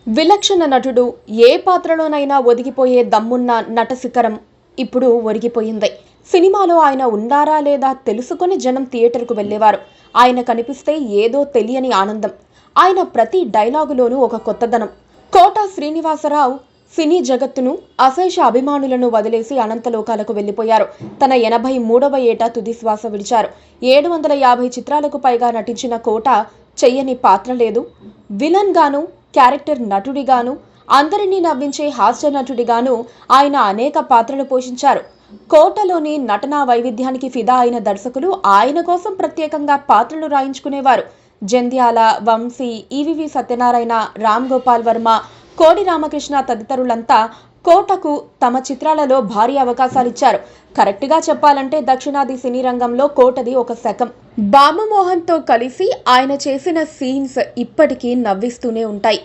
విలక్షణ నటుడు ఏ పాత్రలోనైనా ఒదిగిపోయే దమ్మున్న నటశిఖరం ఇప్పుడు ఒరిగిపోయింది. సినిమాలో ఆయన ఉన్నారా లేదా తెలుసుకొని జనం థియేటర్కు వెళ్లేవారు. ఆయన కనిపిస్తే ఏదో తెలియని ఆనందం. ఆయన ప్రతి డైలాగులోనూ ఒక కొత్తదనం. కోట శ్రీనివాసరావు సినీ జగత్తును, అశేష అభిమానులను వదిలేసి అనంతలోకాలకు వెళ్లిపోయారు. తన 83వ ఏట తుది శ్వాస విడిచారు. 750 చిత్రాలకు పైగా నటించిన కోట చెయ్యని పాత్ర లేదు. విలన్ గాను, క్యారెక్టర్ నటుడిగాను, అందరినీ నవ్వించే హాస్య నటుడిగాను ఆయన అనేక పాత్రలు పోషించారు. కోటలోని నటనా వైవిధ్యానికి ఫిదా అయిన దర్శకులు ఆయన కోసం ప్రత్యేకంగా పాత్రలు రాయించుకునేవారు. జంధ్యాల, వంశీ, ఈవీవి సత్యనారాయణ, రామ్ గోపాల్ వర్మ, కోడి రామకృష్ణ తదితరులంతా కోటకు తమ చిత్రాలలో భారీ అవకాశాలిచ్చారు. కరెక్ట్గా చెప్పాలంటే దక్షిణాది సినీ రంగంలో కోటది ఒక శకం. బాబుమోహన్తో కలిసి ఆయన చేసిన సీన్స్ ఇప్పటికీ నవ్విస్తూనే ఉంటాయి.